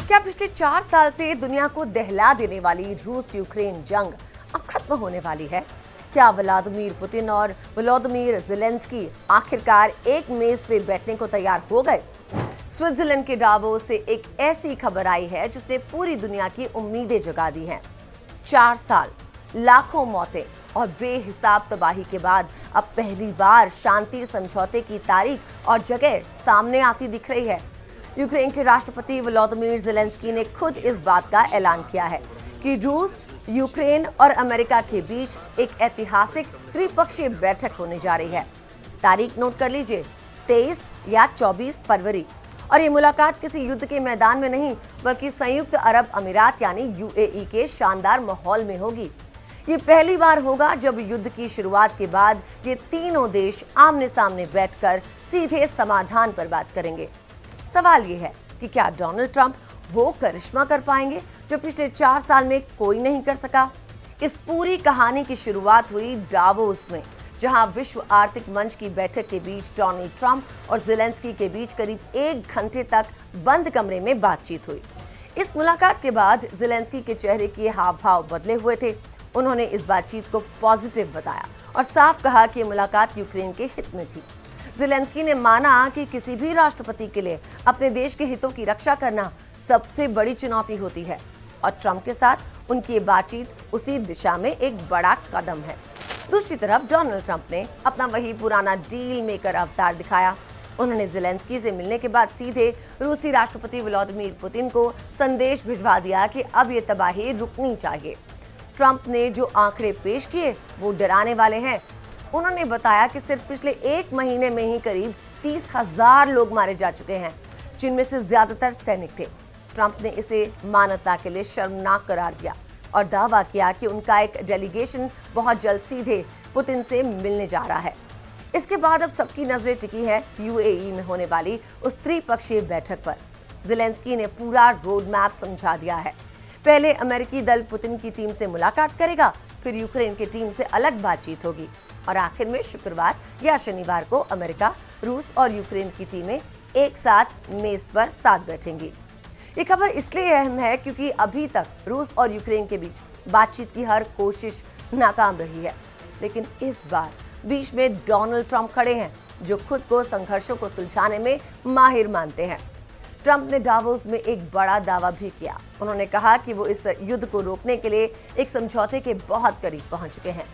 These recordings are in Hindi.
क्या पिछले 4 साल से दुनिया को दहला देने वाली रूस यूक्रेन जंग अब खत्म होने वाली है? क्या व्लादिमीर पुतिन और वोलोदिमीर ज़ेलेंस्की आखिरकार एक मेज पे बैठने को तैयार हो गए? स्विट्जरलैंड के डावोस से एक ऐसी खबर आई है जिसने पूरी दुनिया की उम्मीदें जगा दी हैं। 4 साल, लाखों मौतें और बेहिसाब तबाही के बाद अब पहली बार शांति समझौते की तारीख और जगह सामने आती दिख रही है। यूक्रेन के राष्ट्रपति व्लादिमीर ज़ेलेंस्की ने खुद इस बात का ऐलान किया है कि रूस, यूक्रेन और अमेरिका के बीच एक ऐतिहासिक त्रिपक्षीय बैठक होने जा रही है। तारीख नोट कर लीजिए, 23 या 24 फरवरी। और ये मुलाकात किसी युद्ध के मैदान में नहीं बल्कि संयुक्त अरब अमीरात यानी यूएई के शानदार माहौल में होगी। ये पहली बार होगा जब युद्ध की शुरुआत के बाद ये तीनों देश आमने सामने बैठकर सीधे समाधान पर बात करेंगे। सवाल ये है कि क्या डोनाल्ड ट्रंप वो करिश्मा कर पाएंगे जो पिछले 4 साल में कोई नहीं कर सका? इस पूरी कहानी की शुरुआत हुई डावोस में, जहां विश्व आर्थिक मंच की बैठक के बीच डोनाल्ड ट्रंप और ज़ेलेंस्की के बीच करीब 1 घंटे तक बंद कमरे में बातचीत हुई। इस मुलाकात के बाद ज़ेलेंस्की के चेहरे के हाव भाव बदले हुए थे। उन्होंने इस बातचीत को पॉजिटिव बताया और साफ कहा कि मुलाकात यूक्रेन के हित में थी। ज़ेलेंस्की ने माना कि किसी भी राष्ट्रपति के लिए अपने देश के हितों की रक्षा करना सबसे बड़ी चुनौती होती है और ट्रंप के साथ उनकी बातचीत उसी दिशा में एक बड़ा कदम है। दूसरी तरफ डोनाल्ड ट्रंप ने अपना वही पुराना डील मेकर अवतार दिखाया। उन्होंने ज़ेलेंस्की से मिलने के बाद सीधे रूसी राष्ट्रपति व्लादिमीर पुतिन को संदेश भिजवा दिया कि अब ये तबाही रुकनी चाहिए। ट्रंप ने जो आंकड़े पेश किए वो डराने वाले हैं। उन्होंने बताया कि सिर्फ पिछले 1 महीने में ही करीब 30,000 लोग मारे जा चुके हैं, जिनमें से ज्यादातर सैनिक थे। ट्रंप ने इसे मानवता के लिए शर्मनाक करार दिया और दावा किया कि उनका एक डेलीगेशन बहुत जल्द सीधे पुतिन से मिलने जा रहा है। इसके बाद अब सबकी नजरें टिकी है यूएई में होने वाली उस त्रिपक्षीय बैठक पर। ज़ेलेंस्की ने पूरा रोड मैप समझा दिया है। पहले अमेरिकी दल पुतिन की टीम से मुलाकात करेगा, फिर यूक्रेन की टीम से अलग बातचीत होगी और आखिर में शुक्रवार या शनिवार को अमेरिका, रूस और यूक्रेन की टीमें एक साथ मेज पर साथ बैठेंगी। ये खबर इसलिए अहम है क्योंकि अभी तक रूस और यूक्रेन के बीच बातचीत की हर कोशिश नाकाम रही है, लेकिन इस बार बीच में डोनाल्ड ट्रंप खड़े हैं जो खुद को संघर्षों को सुलझाने में माहिर मानते हैं। ट्रंप ने डावोस में एक बड़ा दावा भी किया। उन्होंने कहा कि वो इस युद्ध को रोकने के लिए एक समझौते के बहुत करीब पहुंच चुके हैं।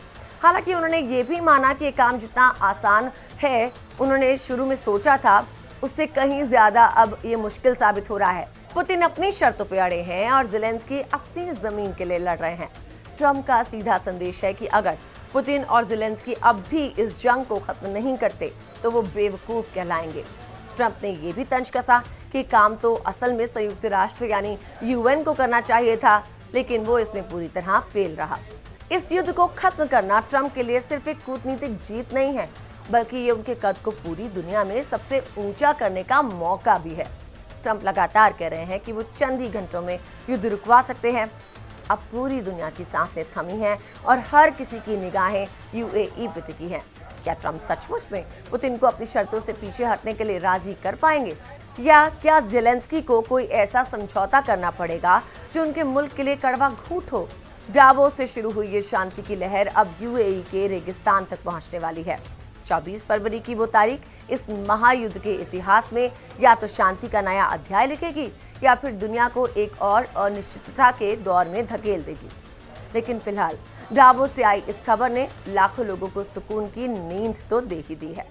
हालांकि उन्होंने ये भी माना कि काम जितना आसान है उन्होंने शुरू में सोचा था, उससे कहीं ज्यादा अब ये मुश्किल साबित हो रहा है। पुतिन अपनी शर्तों पे अड़े हैं और ज़ेलेंस्की अपनी जमीन के लिए लड़ रहे हैं। ट्रंप का सीधा संदेश है कि अगर पुतिन और ज़ेलेंस्की अब भी इस जंग को खत्म नहीं करते तो वो बेवकूफ कहलाएंगे। ट्रंप ने ये भी तंज कसा कि काम तो असल में संयुक्त राष्ट्र यानी यूएन को करना चाहिए था, लेकिन वो इसमें पूरी तरह फेल रहा। इस युद्ध को खत्म करना ट्रंप के लिए सिर्फ एक कूटनीतिक जीत नहीं है, बल्कि ये उनके कद को पूरी दुनिया में सबसे ऊंचा करने का मौका भी है। ट्रंप लगातार कह रहे हैं कि वो चंद ही घंटों में युद्ध रुकवा सकते हैं। अब पूरी दुनिया की सांसें थमी हैं और हर किसी की निगाहें यूएई पे टिकी हैं। क्या ट्रंप सचमुच में पुतिन को अपनी शर्तों से पीछे हटने के लिए राजी कर पाएंगे, या क्या ज़ेलेंस्की को कोई ऐसा समझौता करना पड़ेगा जो उनके मुल्क के लिए कड़वा घूंट हो? डावोस से शुरू हुई ये शांति की लहर अब यूएई के रेगिस्तान तक पहुंचने वाली है। 24 फरवरी की वो तारीख इस महायुद्ध के इतिहास में या तो शांति का नया अध्याय लिखेगी या फिर दुनिया को एक और अनिश्चितता के दौर में धकेल देगी। लेकिन फिलहाल डावोस से आई इस खबर ने लाखों लोगों को सुकून की नींद तो दे ही दी है।